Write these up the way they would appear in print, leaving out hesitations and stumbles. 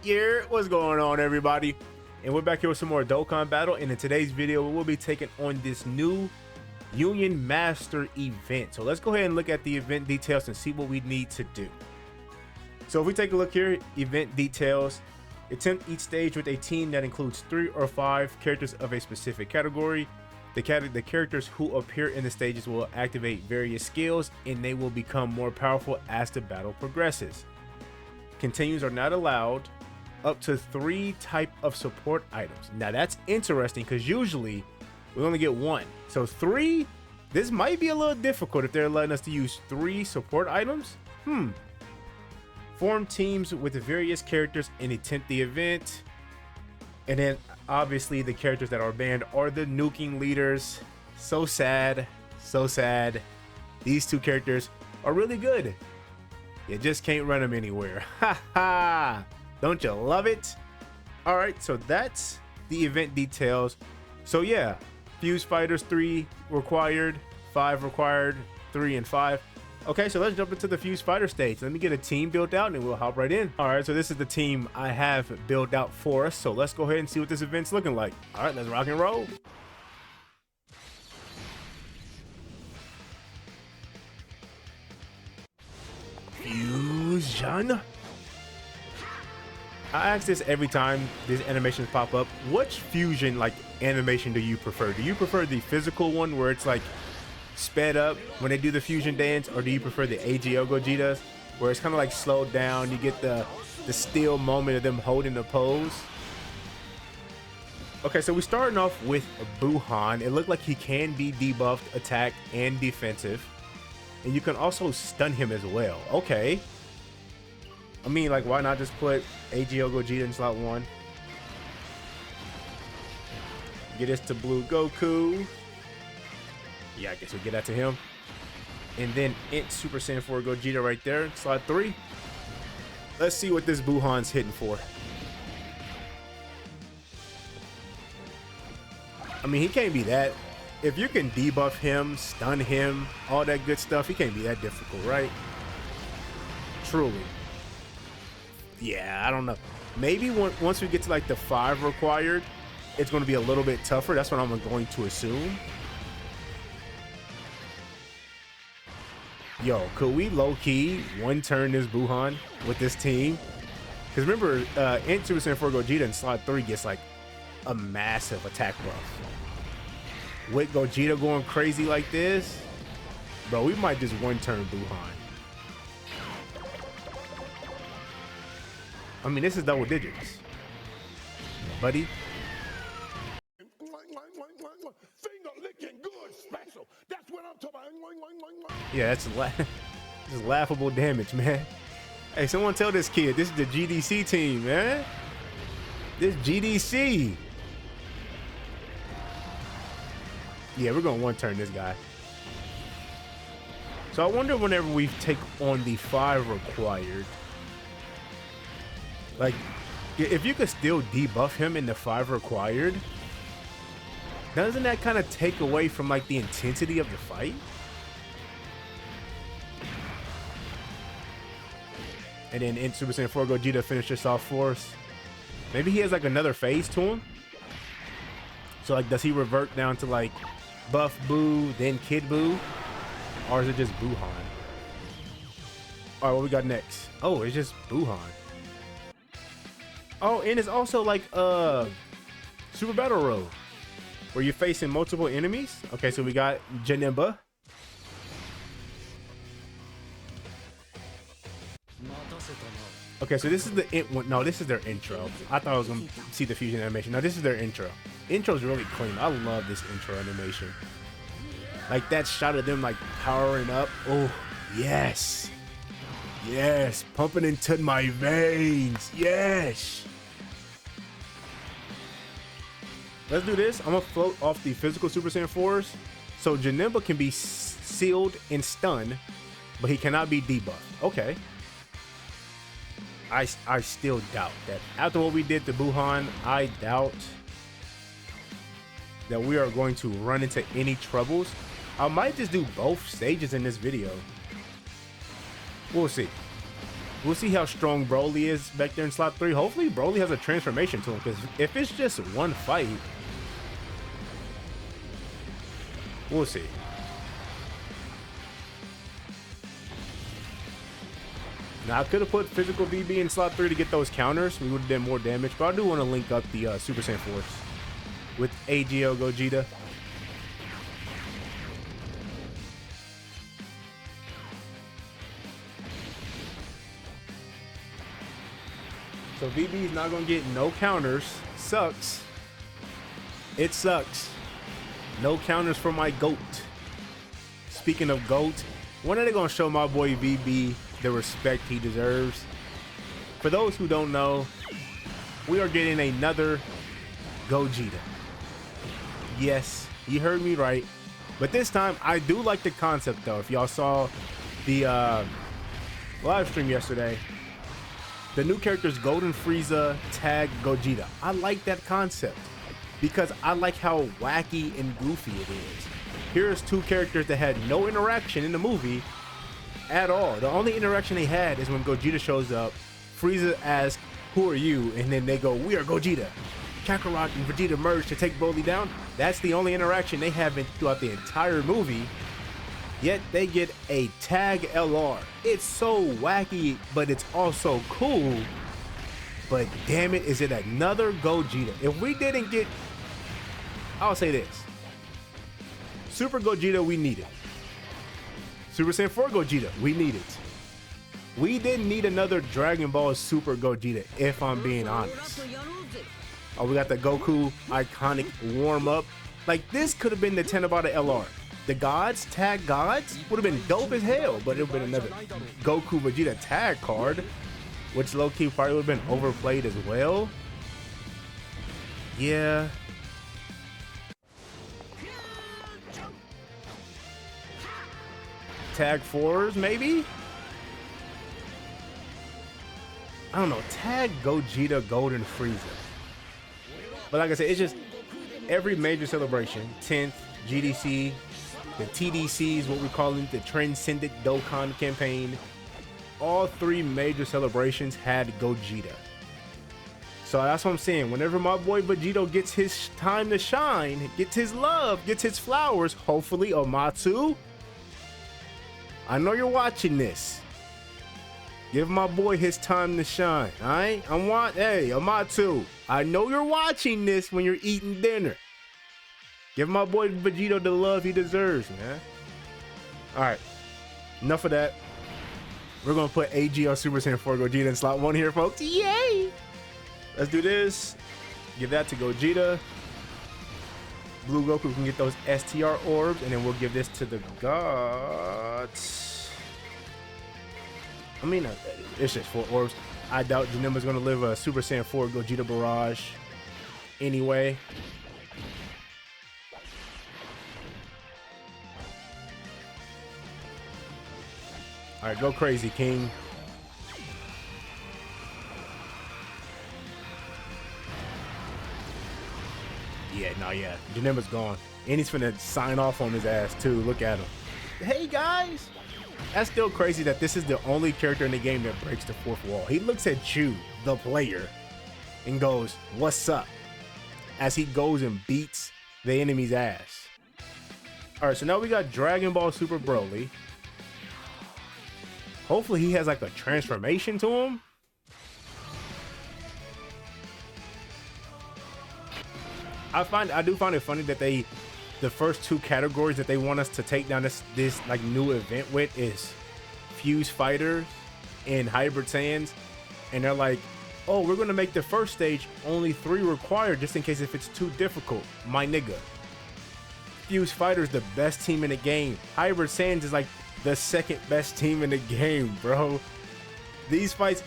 Yeah, what's going on, everybody? And we're back here with some more Dokkan battle. And in today's video, we'll be taking on this new Union Master event. So let's go ahead and look at the event details and see what we need to do. So if we take a look here, event details, attempt each stage with a team that includes 3 or 5 characters of a specific category. The characters who appear in the stages will activate various skills and they will become more powerful as the battle progresses. Continues are not allowed. Up to 3 type of support items. Now that's interesting because usually we only get 1. So 3, this might be a little difficult if they're letting us to use 3 support items. Form teams with the various characters and attempt the event. And then obviously the characters that are banned are the nuking leaders. So sad, so sad. These 2 characters are really good. You just can't run them anywhere. Ha ha! Don't you love it? All right, so that's the event details. So yeah, Fuse Fighters 3 required, 5 required, 3 and 5. Okay, so let's jump into the Fuse Fighter stage. Let me get a team built out and we'll hop right in. All right, so this is the team I have built out for us. So let's go ahead and see what this event's looking like. All right, let's rock and roll. Fusion. I ask this every time these animations pop up. Which fusion like animation do you prefer? Do you prefer the physical one where it's like sped up when they do the fusion dance, or do you prefer the AGO Gogetas where it's kind of like slowed down? You get the still moment of them holding the pose. Okay, so we're starting off with Buhan. It looked like he can be debuffed, attack, and defensive, and you can also stun him as well. Okay. I mean, like, why not just put AGO Gogeta in slot 1? Get us to Blue Goku. Yeah, I guess we'll get that to him. And then Int Super Saiyan 4 Gogeta right there in slot 3. Let's see what this Buhan's hitting for. I mean, he can't be that. If you can debuff him, stun him, all that good stuff, he can't be that difficult, right? Truly. Yeah, I don't know. Maybe once we get to like the 5 required, it's going to be a little bit tougher. That's what I'm going to assume. Yo, could we low-key one-turn this Buhan with this team? Because remember, Int Super Saiyan 4 Gogeta in slot 3 gets like a massive attack buff. With Gogeta going crazy like this, bro, we might just one-turn Buhan. I mean, this is double digits, buddy. Finger licking good special. That's what I'm talking about. Yeah, that's laughable damage, man. Hey, someone tell this kid this is the GDC team, man. This GDC. Yeah, we're gonna one-turn this guy. So I wonder whenever we take on the 5 required, like, if you could still debuff him in the 5 required, doesn't that kind of take away from like the intensity of the fight? And then in Super Saiyan 4 Gogeta finished this off for us. Maybe he has like another phase to him. So like, does he revert down to like Buff Boo, then Kid Boo? Or is it just Buhan? All right, what we got next? Oh, it's just Buhan. Oh, and it's also like Super Battle Road, where you're facing multiple enemies. Okay, so we got Janemba. Okay, so this is the one. No, this is their intro. I thought I was gonna see the fusion animation. No, this is their intro. Intro's really clean. I love this intro animation. Like that shot of them like powering up. Oh, yes. Yes, pumping into my veins. Yes. Let's do this. I'm gonna float off the physical Super Saiyan 4s. So Janemba can be sealed and stunned, but he cannot be debuffed. Okay. I still doubt that. After what we did to Buhan, I doubt that we are going to run into any troubles. I might just do both stages in this video. We'll see. We'll see how strong Broly is back there in slot 3. Hopefully Broly has a transformation to him, because if it's just one fight, we'll see. Now I could have put physical BB in slot 3 to get those counters. We would have done more damage, but I do want to link up the Super Saiyan Force with AGL Gogeta. So BB is not going to get no counters. Sucks. It sucks. No counters for my GOAT. Speaking of GOAT, when are they going to show my boy BB the respect he deserves? For those who don't know, we are getting another Gogeta. Yes, you heard me right. But this time, I do like the concept though. If y'all saw the live stream yesterday, the new character is Golden Frieza Tag Gogeta. I like that concept because I like how wacky and goofy it is. Here's two characters that had no interaction in the movie at all. The only interaction they had is when Gogeta shows up, Frieza asks, "Who are you?" And then they go, "We are Gogeta." Kakarot and Vegeta merge to take Broly down. That's the only interaction they have throughout the entire movie. Yet they get a Tag LR. It's so wacky, but it's also cool. But damn it, is it another Gogeta? If we didn't get, I'll say this. Super Gogeta, we need it. Super Saiyan 4 Gogeta, we need it. We didn't need another Dragon Ball Super Gogeta, if I'm being honest. Oh, we got the Goku iconic warm-up. Like, this could have been the Tenabata LR. The gods, tag gods, would have been dope as hell, but it would have been another Goku Vegeta tag card, which low-key probably would have been overplayed as well. Yeah. Tag 4s, maybe? I don't know. Tag Gogeta Golden Frieza. But like I said, it's just every major celebration, 10th, GDC, the TDCs, what we call them, the Transcendent Dokkan campaign, all three major celebrations had Gogeta. So that's what I'm saying. Whenever my boy Vegito gets his time to shine, gets his love, gets his flowers, hopefully, Omatsu, I know you're watching this. Give my boy his time to shine, all right? Hey, Omatsu, I know you're watching this when you're eating dinner. Give my boy Vegito the love he deserves, man. All right, enough of that. We're gonna put AG on Super Saiyan 4 Gogeta in slot 1 here, folks. Yay! Let's do this. Give that to Gogeta. Blue Goku can get those STR orbs, and then we'll give this to the gods. I mean, it's just 4 orbs. I doubt Janemba's gonna live a Super Saiyan 4 Gogeta barrage anyway. All right, go crazy, King. Yeah. Janemba's gone. And he's finna sign off on his ass, too. Look at him. Hey, guys. That's still crazy that this is the only character in the game that breaks the fourth wall. He looks at you, the player, and goes, "What's up?" as he goes and beats the enemy's ass. All right, so now we got Dragon Ball Super Broly. Hopefully he has like a transformation to him. I do find it funny that the first two categories that they want us to take down this like new event with is Fuse Fighters and Hybrid Saiyans, and they're like, "Oh, we're gonna make the first stage only 3 required just in case if it's too difficult." My nigga, Fuse Fighters the best team in the game. Hybrid Saiyans is like the second best team in the game, bro. These fights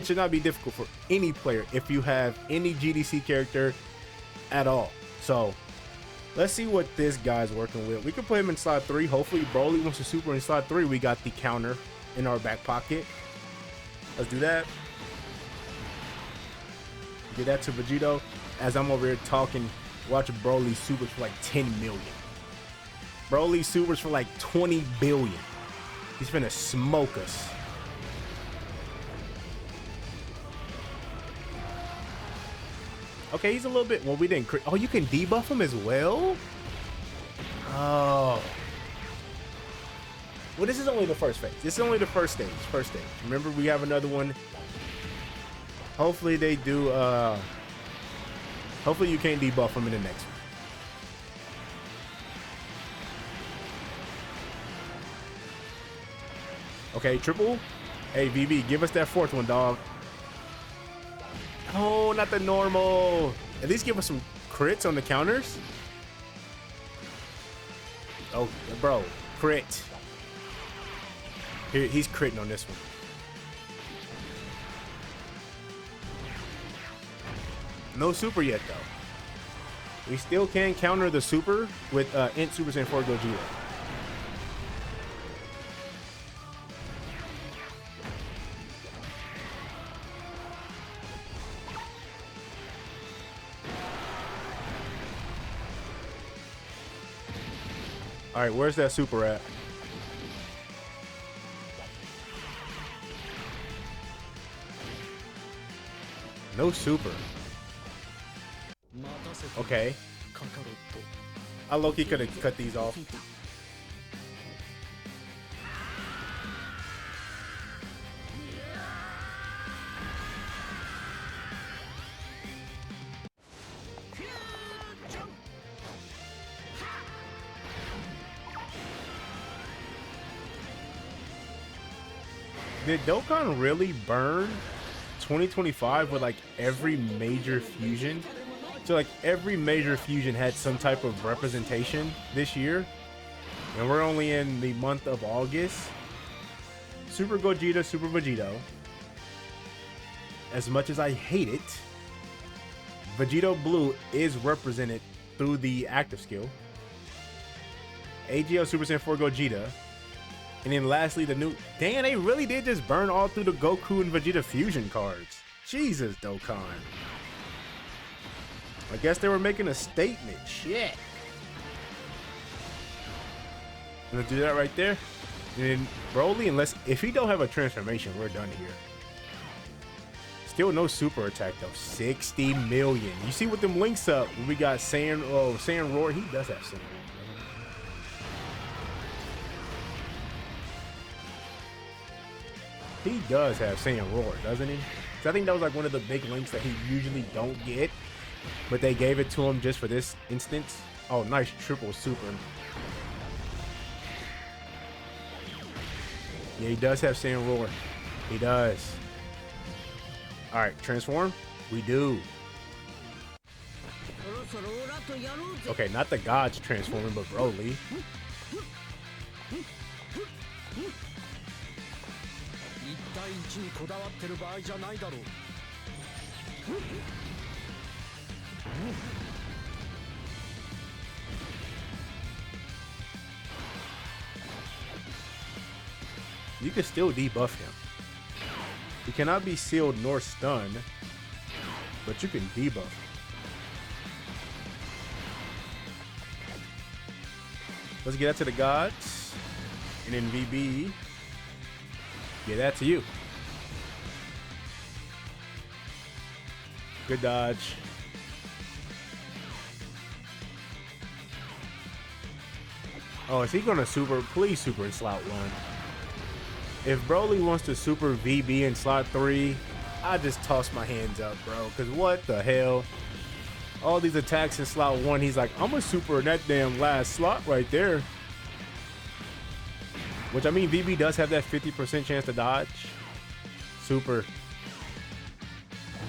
should not be difficult for any player if you have any GDC character at all. So let's see what this guy's working with. We can play him in slot 3. Hopefully Broly wants to super in slot 3. We got the counter in our back pocket. Let's do that. Get that to Vegito as I'm over here talking. Watch Broly supers for like 10 million. Broly supers for like 20 billion. He's finna smoke us. Okay, he's a little bit. Well, we didn't. Oh, you can debuff him as well. Oh. Well, this is only the first phase. This is only the first stage. First stage. Remember, we have another one. Hopefully they do. Hopefully you can't debuff him in the next one. Okay, triple. Hey, VB, give us that fourth one, dog. Oh, not the normal. At least give us some crits on the counters. Oh, bro, crit. Here, he's critting on this one. No super yet, though. We still can counter the super with Int Super Saiyan 4 Gogeta. All right, where's that super at? No super. Okay. I low-key could have cut these off. Did Dokkan really burn 2025 with like every major fusion? So like every major fusion had some type of representation this year, and we're only in the month of August. Super Gogeta, Super Vegito. As much as I hate it, Vegito Blue is represented through the active skill. AGL Super Saiyan 4 Gogeta. And then lastly, the new... Damn, they really did just burn all through the Goku and Vegeta fusion cards. Jesus, Dokkan. I guess they were making a statement. Shit. I'm gonna do that right there. And then Broly, if he don't have a transformation, we're done here. Still no super attack though. 60 million. You see with them links up, we got Saiyan Roar. He does have Saiyan Roar. He does have Saiyan Roar, doesn't he? So I think that was like one of the big links that he usually don't get, but they gave it to him just for this instance. Oh, nice triple super. Yeah, he does have Saiyan Roar. He does. All right, transform. We do. Okay, not the gods transforming, but Broly. You can still debuff him. He cannot be sealed nor stunned, but you can debuff him. Let's get that to the gods. And then VB. Get that to you. Good dodge. Oh, is he gonna super? Please super in slot 1. If Broly wants to super VB in slot 3, I just toss my hands up, bro. Cause what the hell? All these attacks in slot 1, he's like, I'm gonna super in that damn last slot right there. Which I mean, VB does have that 50% chance to dodge. Super.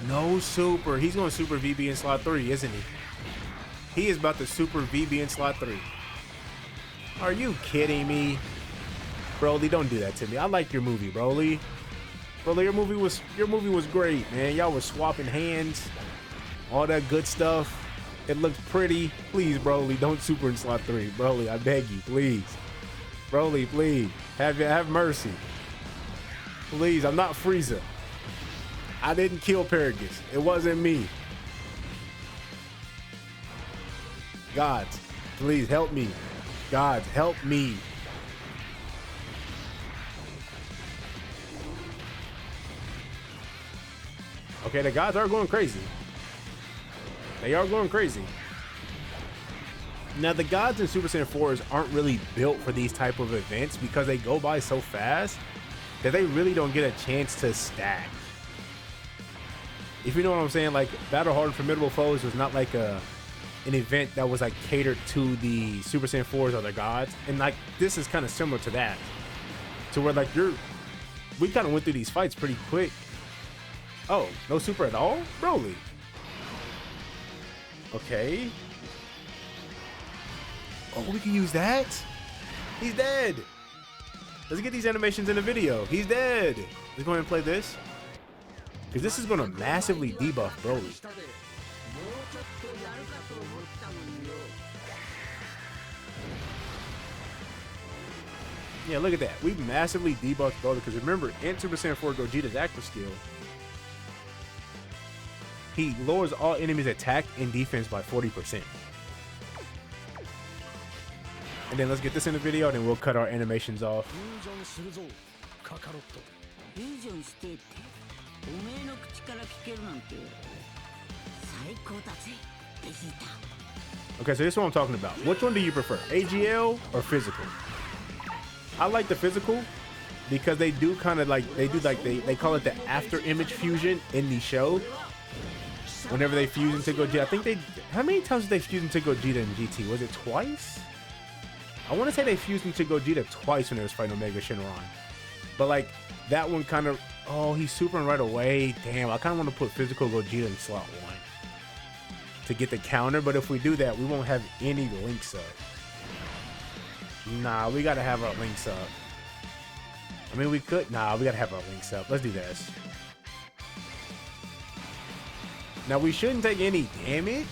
No super. He's going to super VB in slot 3, isn't he? He is about to super VB in slot 3. Are you kidding me? Broly, don't do that to me. I like your movie, Broly. Broly, your movie was great, man. Y'all was swapping hands. All that good stuff. It looked pretty. Please, Broly, don't super in slot 3. Broly, I beg you, please. Broly, please, have mercy. Please, I'm not Frieza. I didn't kill Paragus. It wasn't me. Gods, please help me. Gods, help me. Okay, the gods are going crazy. They are going crazy. Now, the gods in Super Saiyan 4s aren't really built for these type of events because they go by so fast that they really don't get a chance to stack. If you know what I'm saying, like Battle Hard and Formidable Foes was not like an event that was like catered to the Super Saiyan 4s or the gods. And like this is kind of similar to that. To where like we kind of went through these fights pretty quick. Oh, no super at all? Broly. Okay. Oh, we can use that? He's dead. Let's get these animations in the video. He's dead. Let's go ahead and play this. Because this is going to massively debuff Broly. Yeah, look at that. We massively debuffed Broly. Because remember, in Super Saiyan 4 Gogeta's active skill, he lowers all enemies' attack and defense by 40%. And then let's get this in the video, then we'll cut our animations off. Okay, so this is what I'm talking about. Which one do you prefer, AGL or physical? I like the physical because they do kind of like, they call it the after image fusion in the show. Whenever they fuse into Gogeta, I think how many times did they fuse into Gogeta in GT? Was it twice? I want to say they fused into Gogeta twice when they was fighting Omega Shenron. But like, that one kind of, oh, he's supering right away. Damn, I kind of want to put physical Gogeta in slot 1 to get the counter. But if we do that, we won't have any links up. Nah, we got to have our links up. I mean, we could. Nah, we got to have our links up. Let's do this. Now, we shouldn't take any damage,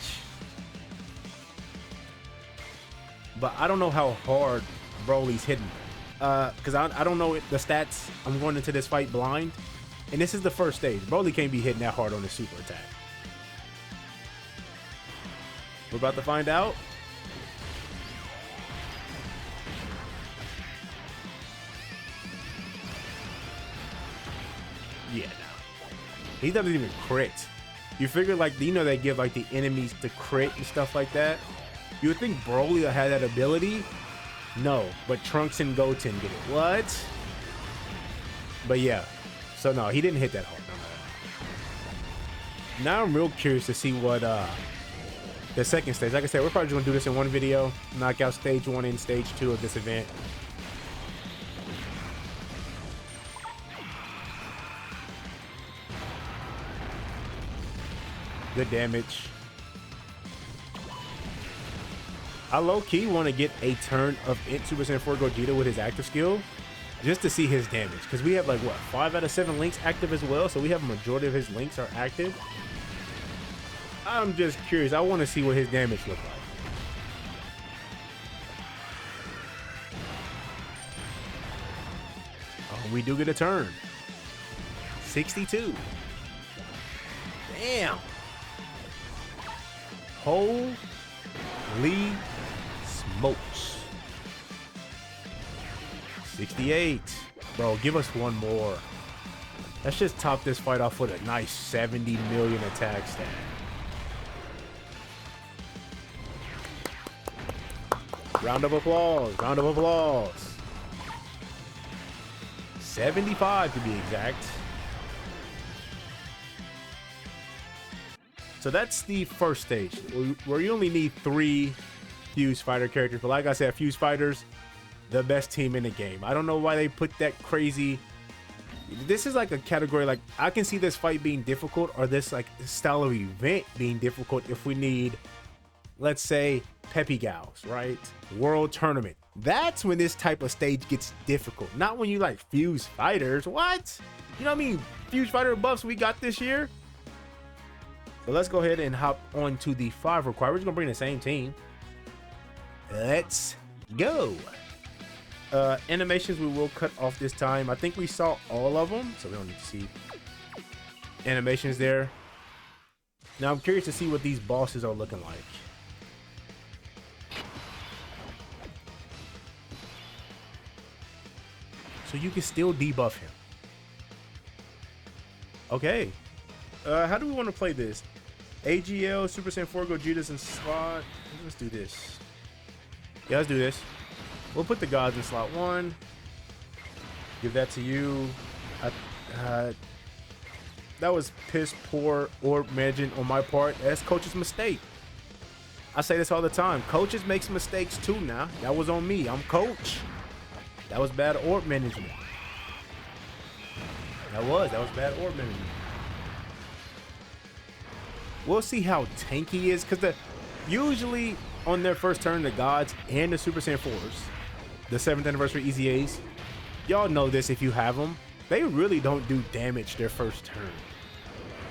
but I don't know how hard Broly's hitting. Because I don't know the stats. I'm going into this fight blind, and this is the first stage. Broly can't be hitting that hard on his super attack. We're about to find out. Yeah, no. He doesn't even crit. You figure, like, you know, they give like the enemies to crit and stuff like that. You would think Broly had that ability. No, but Trunks and Goten get it. What? But yeah, so no, he didn't hit that hard. No. Now I'm real curious to see what the second stage. Like I said, we're probably just gonna do this in one video. Knock out stage 1 and stage 2 of this event. Good damage. I low-key want to get a turn of Super Saiyan 4 Gogeta with his active skill just to see his damage, because we have like what, 5 out of 7 links active as well, so we have a majority of his links are active. I'm just curious. I want to see what his damage looks like. Oh, we do get a turn. 62. Damn. Holy smokes. 68. Bro, give us one more. Let's just top this fight off with a nice 70 million attack stat. Round of applause. Round of applause. 75 to be exact. So that's the first stage, where you only need 3 Fuse Fighter characters. But like I said, Fuse Fighters, the best team in the game. I don't know why they put that crazy. This is like a category, like I can see this fight being difficult, or this like style of event being difficult if we need, let's say, Peppy Gals, right? World Tournament. That's when this type of stage gets difficult. Not when you like Fuse Fighters. What? You know what I mean? Fuse Fighter buffs we got this year. But let's go ahead and hop on to the 5 required. We're just gonna bring the same team. Let's go. Animations we will cut off this time. I think we saw all of them, so we don't need to see animations there. Now I'm curious to see what these bosses are looking like. So you can still debuff him. Okay. How do we want to play this? AGL, Super Saiyan 4 Gogeta's in slot. Let's do this. Yeah, let's do this. We'll put the gods in slot 1. Give that to you. That was piss poor orb management on my part. That's coach's mistake. I say this all the time. Coaches makes mistakes too now. That was on me. I'm coach. That was bad orb management. That was bad orb management. We'll see how tanky he is, because usually on their first turn, the gods and the Super Saiyan 4s, the 7th anniversary EZAs, y'all know this if you have them, they really don't do damage their first turn.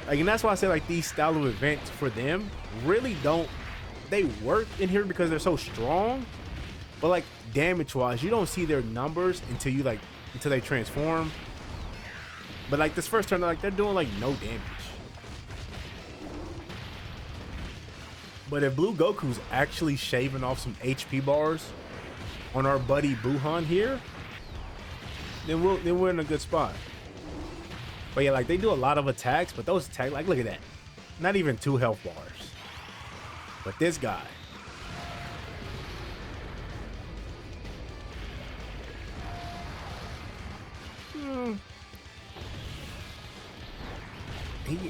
Like, and that's why I say, like, these style of events for them really don't, they work in here because they're so strong, but like damage wise, you don't see their numbers until they transform. But like this first turn, like they're doing like no damage. But if Blue Goku's actually shaving off some HP bars on our buddy Buhan here, then we're in a good spot. But yeah, like they do a lot of attacks, but those attacks, like look at that, not even 2 health bars. But this guy,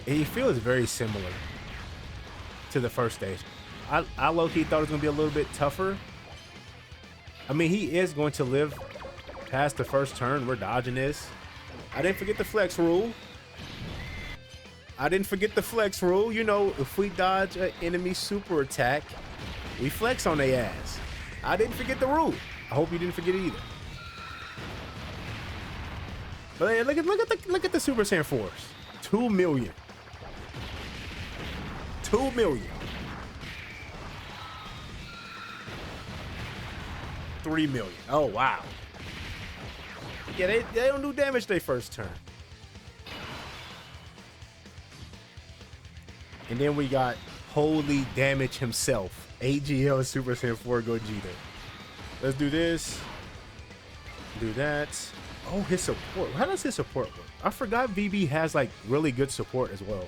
he feels very similar to the first stage. I low-key thought it was gonna be a little bit tougher. I mean, he is going to live past the first turn. We're dodging this. I didn't forget the flex rule. You know, if we dodge an enemy super attack, we flex on their ass. I didn't forget the rule. I hope you didn't forget it either. But yeah, look at the Super Saiyan 4s. 2 million. 2 million. 3 million. Oh wow. Yeah, they don't do damage their first turn. And then we got holy damage himself, AGL Super Saiyan 4 Gogeta. Let's do this. Do that. Oh, his support. How does his support work? I forgot VB has like really good support as well.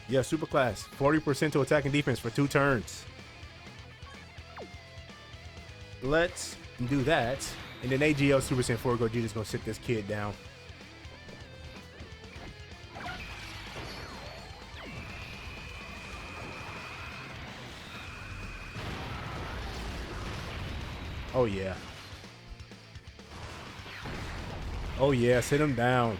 Yeah, super class. 40% to attack and defense for 2 turns. Let's do that. And then AGL Super Saiyan 4 Gogeta is going to sit this kid down. Oh yeah. Oh yeah, sit him down.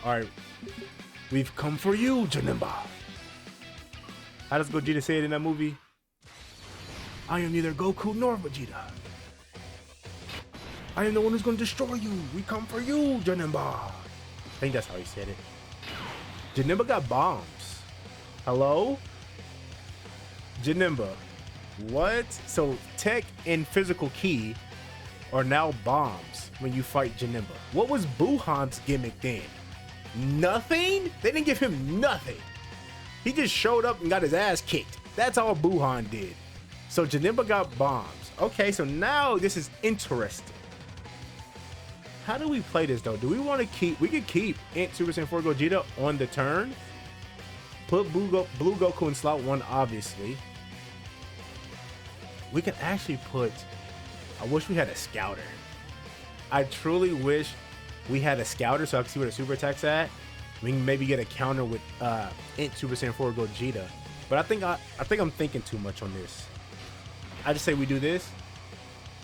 Alright. We've come for you, Janemba. How does Gogeta say it in that movie? I am neither Goku nor Vegeta. I am the one who's going to destroy you. We come for you, Janemba. I think that's how he said it. Janemba got bombs. Hello? Janemba. What? So tech and physical ki are now bombs when you fight Janemba. What was Buhan's gimmick then? Nothing? They didn't give him nothing. He just showed up and got his ass kicked. That's all Buhan did. So Janemba got bombs. Okay, so now this is interesting. How do we play this though? Do we want to keep, we could keep Super Saiyan 4 Gogeta on the turn. Put Blue Goku in slot 1, obviously. We can actually put, I wish we had a scouter. I truly wish we had a scouter so I can see where the super attack's at. We can maybe get a counter with Super Saiyan 4 Gogeta. But I think I'm thinking too much on this. I just say we do this.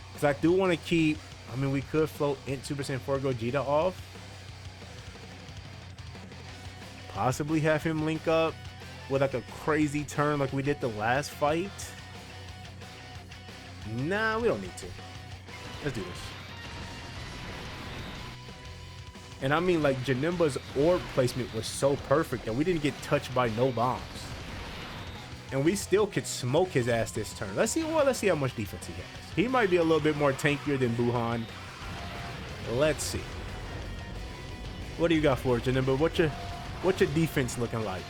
Because I do want to keep, I mean, we could float Super Saiyan 4 Gogeta off. Possibly have him link up with like a crazy turn like we did the last fight. Nah, we don't need to. Let's do this. And I mean, like, Janemba's orb placement was so perfect that we didn't get touched by no bombs. And we still could smoke his ass this turn. Let's see how much defense he has. He might be a little bit more tankier than Buhan. Let's see. What do you got for it, Janemba? What's your defense looking like?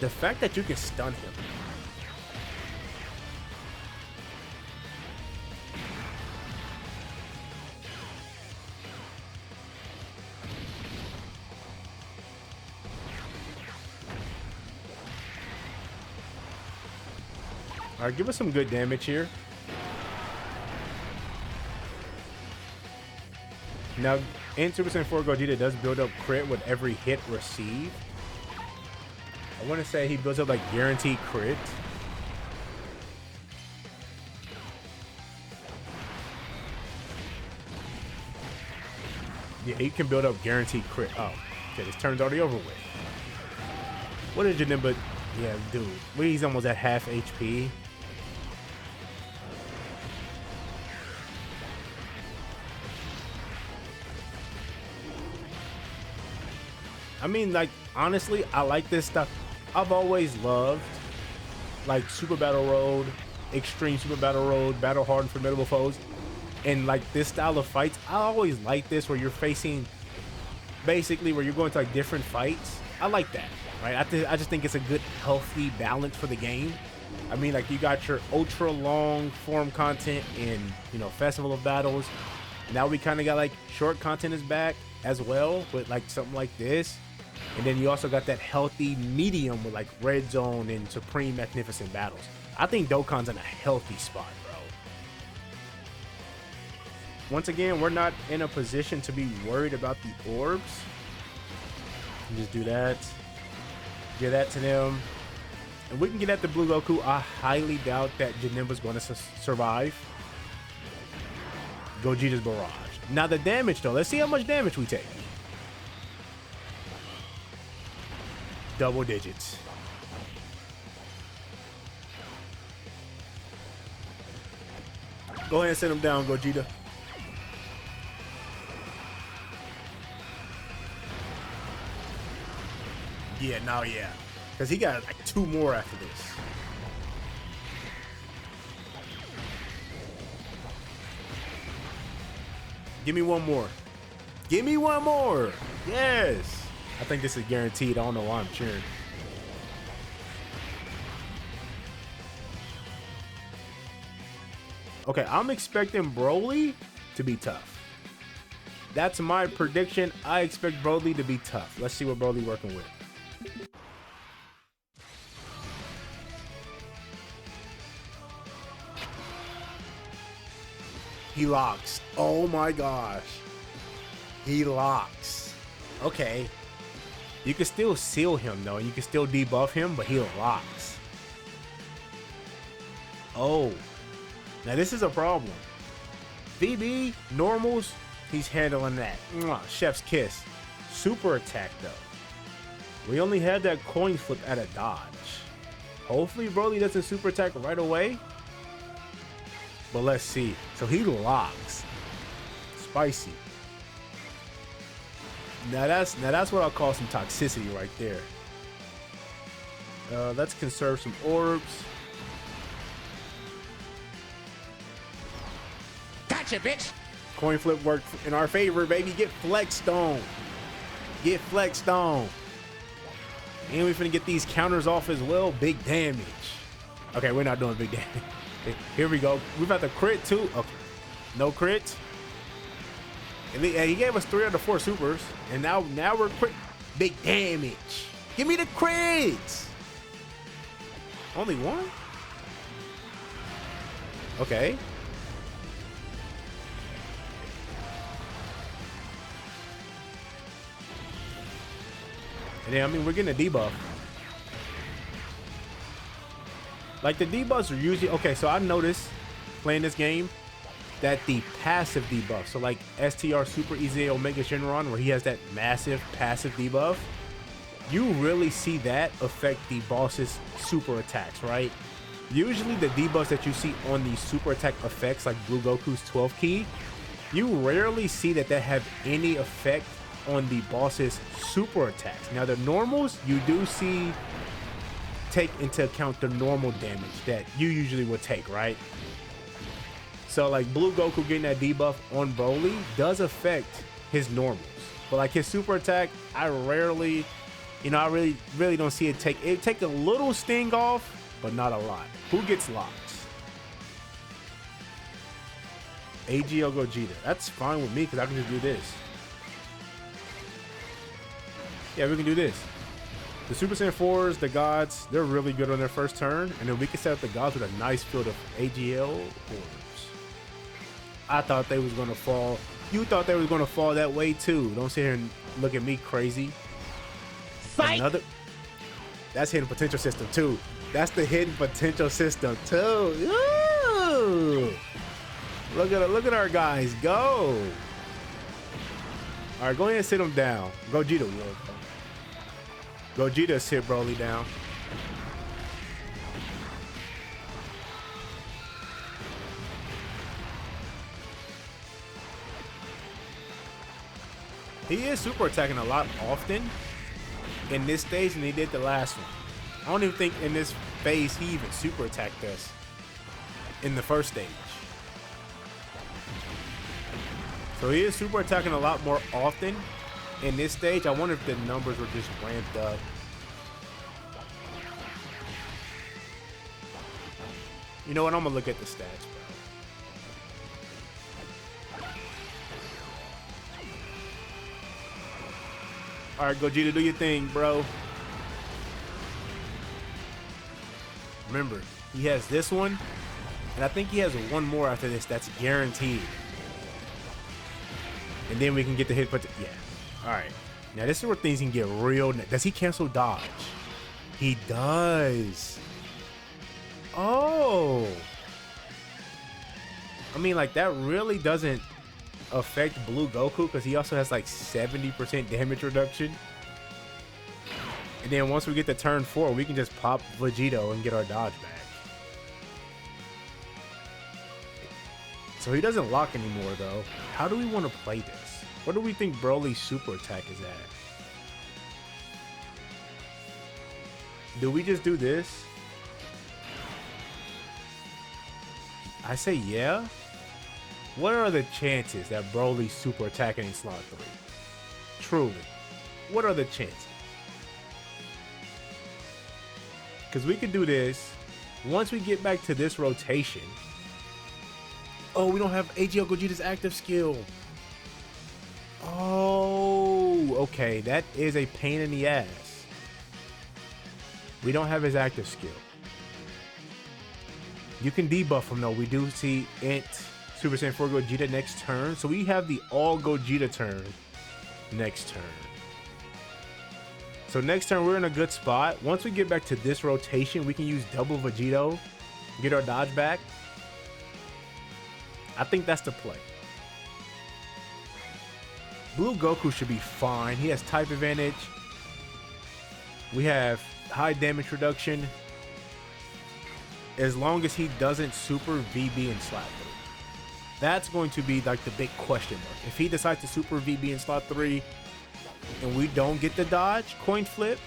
The fact that you can stun him. All right, give us some good damage here. Now, in Super Saiyan 4, Gogeta does build up crit with every hit received. I want to say he builds up like guaranteed crit. Yeah, he can build up guaranteed crit. Oh, okay, this turn's already over with. What is Janemba? Yeah, dude, he's almost at half HP. I mean, like, honestly, I like this stuff. I've always loved, like, Super Battle Road, Extreme Super Battle Road, Battle Hard and Formidable Foes. And, like, this style of fights, I always like this, where you're facing, basically, where you're going to, like, different fights. I like that, right? I just think it's a good, healthy balance for the game. I mean, like, you got your ultra long form content in, you know, Festival of Battles. Now we kind of got, like, short content is back as well, with, like, something like this. And then you also got that healthy medium with like Red Zone and Supreme Magnificent Battles. I think Dokkan's in a healthy spot, bro. Once again, we're not in a position to be worried about the orbs. Just do that. Give that to them. And we can get at the Blue Goku. I highly doubt that Janemba's going to survive Gogeta's barrage. Now the damage though. Let's see how much damage we take. Double digits. Go ahead and send him down, Gogeta. Yeah, now yeah. Because he got like 2 more after this. Give me one more. Give me one more. Yes. I think this is guaranteed. I don't know why I'm cheering. Okay, I'm expecting Broly to be tough. That's my prediction. I expect Broly to be tough. Let's see what Broly working with. He locks. Oh my gosh. He locks. Okay. You can still seal him though. You can still debuff him, but he locks. Oh. Now this is a problem. VB, normals, he's handling that. Mwah, chef's kiss. Super attack though. We only had that coin flip at a dodge. Hopefully Broly doesn't super attack right away. But let's see. So he locks. Spicy. Now that's what I'll call some toxicity right there. Let's conserve some orbs. Gotcha, bitch. Coin flip worked in our favor, baby. Get flexed on. Get flexed on. And we finna get these counters off as well. Big damage. Okay, we're not doing big damage. Here we go. We've got the crit too. Okay. No crit. And he gave us 3 out of 4 supers. And now we're crit. Big damage. Give me the crits. Only one? Okay. And then, I mean, we're getting a debuff. Like, the debuffs are usually... Okay, so I noticed playing this game that the passive debuff, so like STR Super Easy Omega Shenron, where he has that massive passive debuff, you really see that affect the boss's super attacks, right? Usually the debuffs that you see on the super attack effects, like Blue Goku's 12 key, you rarely see that have any effect on the boss's super attacks. Now the normals, you do see take into account the normal damage that you usually would take, right? So like Blue Goku getting that debuff on Broly does affect his normals, but like his super attack, I rarely, you know, I really don't see it take a little sting off, but not a lot. Who gets locked? AGL Gogeta. That's fine with me because I can just do this. Yeah, we can do this. The Super Saiyan 4s, the gods, they're really good on their first turn, and then we can set up the gods with a nice field of AGL orbs. I thought they was gonna fall. You thought they was gonna fall that way too. Don't sit here and look at me crazy. Psych. Another. That's hidden potential system too. That's the hidden potential system too. Ooh. Look at our guys go. All right, go ahead and sit them down. Gogeta will. Gogeta sit Broly down. He is super attacking a lot often in this stage than he did the last one. I don't even think in this phase he even super attacked us in the first stage. So he is super attacking a lot more often in this stage. I wonder if the numbers were just ramped up. You know what? I'm gonna look at the stats, bro. All right, Gogeta, do your thing, bro. Remember, he has this one, and I think he has one more after this that's guaranteed. And then we can get the hit, but yeah. All right. Now this is where things can get real. Does he cancel dodge? He does. Oh. I mean, like, that really doesn't affect Blue Goku because he also has like 70% damage reduction. And then once we get to turn 4, we can just pop Vegito and get our dodge back. So he doesn't lock anymore though. How do we want to play this? What do we think Broly's super attack is at? Do we just do this? I say yeah. What are the chances that Broly's super attacking in slot 3? Truly. What are the chances? Because we could do this. Once we get back to this rotation. Oh, we don't have AGL Gogeta's active skill. Oh, okay. That is a pain in the ass. We don't have his active skill. You can debuff him though. We do see Int Super Saiyan 4 Gogeta next turn. So we have the all Gogeta turn next turn. So next turn we're in a good spot. Once we get back to this rotation, we can use double Vegito, get our dodge back. I think that's the play. Blue Goku should be fine. He has type advantage. We have high damage reduction. As long as he doesn't super VB in slot 3. That's going to be like the big question mark. If he decides to super VB in slot 3 and we don't get the dodge, coin flip,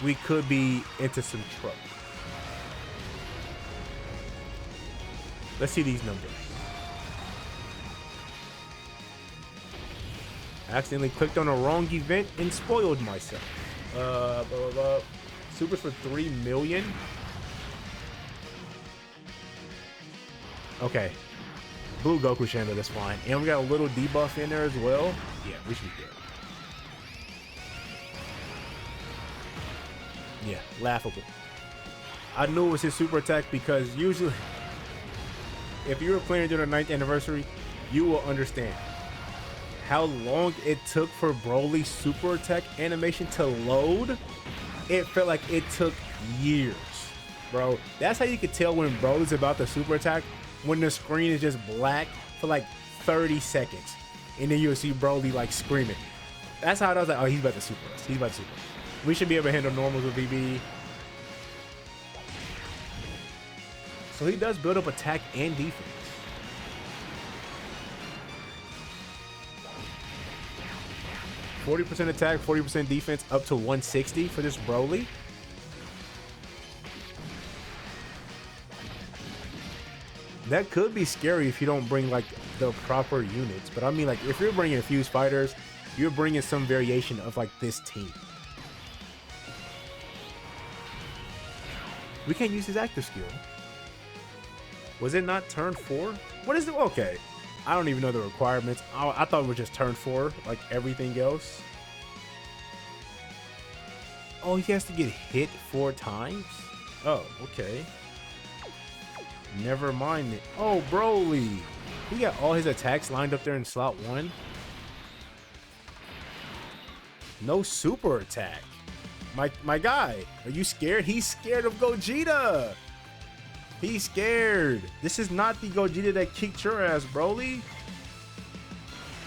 we could be into some trouble. Let's see these numbers. I accidentally clicked on a wrong event and spoiled myself. Supers for 3 million. Okay. Blue Goku should handle this fine. And we got a little debuff in there as well. Yeah, we should be good. Yeah, laughable. I knew it was his super attack because usually, if you were playing during the 9th anniversary, you will understand how long it took for Broly's super attack animation to load. It felt like it took years, bro. That's how you could tell when Broly's about to super attack, when the screen is just black for like 30 seconds. And then you'll see Broly like screaming. That's how I was like, oh, he's about to super us. He's about to super us. We should be able to handle normals with VB. So he does build up attack and defense. %40 attack, 40% defense, up to 160 for this Broly. That could be scary if you don't bring like the proper units. But I mean, like, if you're bringing fused fighters, you're bringing some variation of like this team. We can't use his active skill. Was it not turn 4? What is it? Okay. I don't even know the requirements. I thought it was just turn 4, like everything else. Oh, he has to get hit 4 times? Oh, okay. Never mind it. Oh, Broly. He got all his attacks lined up there in slot 1. No super attack. My guy, are you scared? He's scared of Gogeta. He's scared. This is not the Gogeta that kicked your ass, Broly.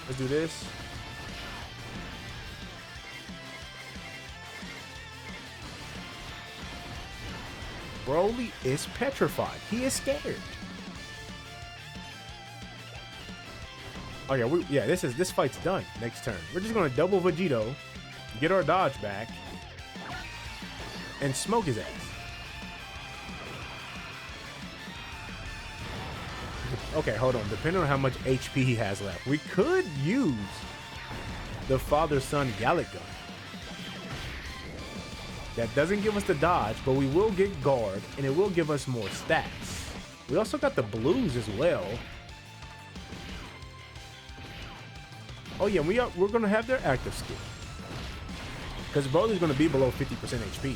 Let's do this. Broly is petrified. He is scared. Oh yeah, this fight's done. Next turn, we're just gonna double Vegito, get our dodge back, and smoke his ass. Okay, hold on. Depending on how much HP he has left, we could use the father-son Gallic Gun. That doesn't give us the dodge, but we will get guard, and it will give us more stats. We also got the blues as well. Oh yeah, we're gonna have their active skill, because Broly's gonna be below 50% HP.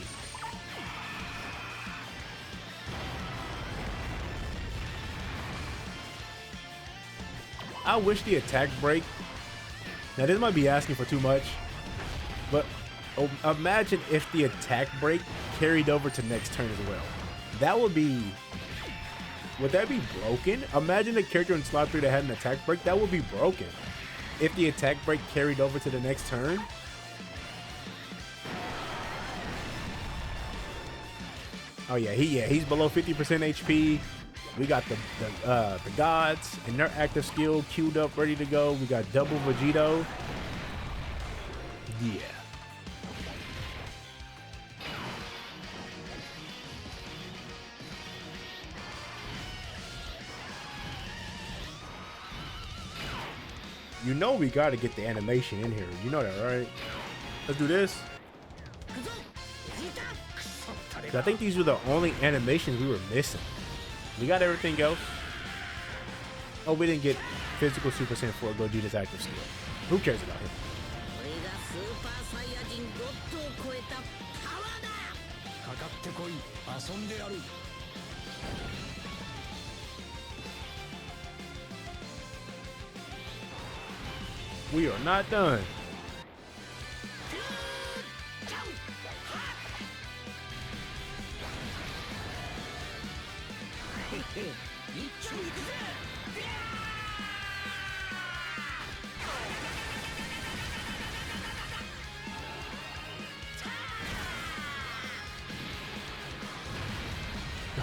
I wish the attack break. Now this might be asking for too much, but imagine if the attack break carried over to next turn as well. That would be... Would that be broken? Imagine a character in slot 3 that had an attack break. That would be broken. If the attack break carried over to the next turn. Oh yeah, he's below 50% HP. We got the gods and their active skill queued up, ready to go. We got double Vegito. Yeah. You know we gotta get the animation in here. You know that, right? Let's do this. I think these were the only animations we were missing. We got everything else. Oh, we didn't get physical Super Saiyan 4 Gogeta's active skill. Who cares about him? We are not done.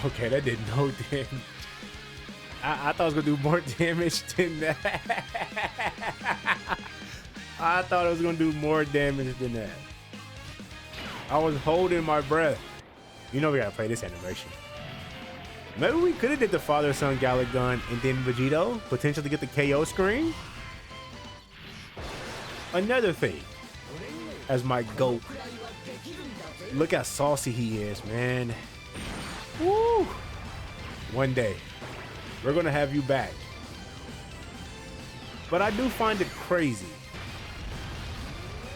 Okay, that did no damage. I thought it was gonna do more damage than that. I thought it was gonna do more damage than that. I was holding my breath. You know we gotta play this animation. Maybe we could have did the father-son Gallic Gun and then Vegito, potentially get the KO screen. Another thing, as my GOAT, look how saucy he is, man. Woo! One day, we're gonna have you back. But I do find it crazy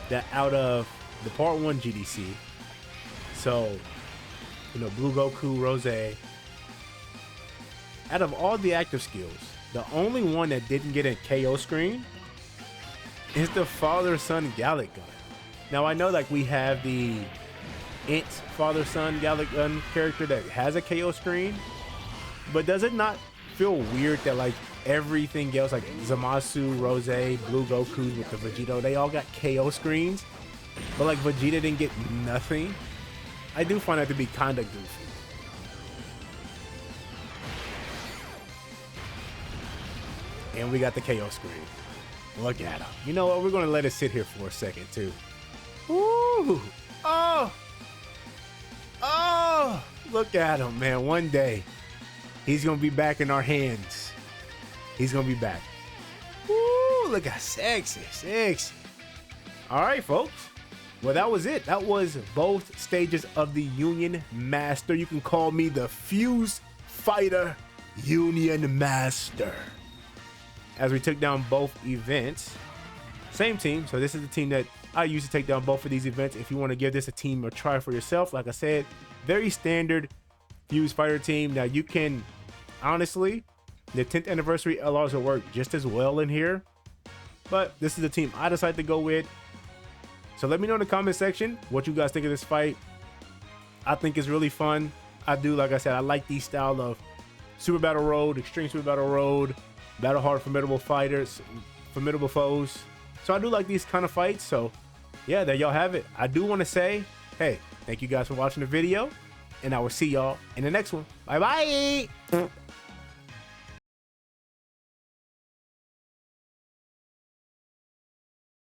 that out of the Part 1 GDC, so, you know, Blue Goku, Rose, out of all the active skills, the only one that didn't get a KO screen is the father-son Gallic Gun. Now, I know like we have the Int father-son Gallic Gun character that has a KO screen, but does it not feel weird that like everything else, like Zamasu, Rose, Blue Goku with the Vegito, they all got KO screens, but like Vegeta didn't get nothing? I do find that to be kind of goofy. And we got the KO screen. Look at him. You know what? We're going to let it sit here for a second, too. Woo! Oh! Oh! Look at him, man. One day, he's going to be back in our hands. He's going to be back. Woo! Look how sexy. Sexy. All right, folks. Well, that was it. That was both stages of the Union Master. You can call me the Fuse Fighter Union Master. As we took down both events, same team. So this is the team that I usually take down both of these events. If you want to give this a team a try for yourself, like I said, very standard Fuse Fighter team. Now you can, honestly, the 10th anniversary LRs will work just as well in here, but this is the team I decided to go with. So let me know in the comment section what you guys think of this fight. I think it's really fun. I do, like I said, I like these style of Super Battle Road, Extreme Super Battle Road, Battle Hard Formidable Fighters, Formidable Foes. So I do like these kind of fights. So yeah, there y'all have it. I do want to say, hey, thank you guys for watching the video, and I will see y'all in the next one. Bye bye.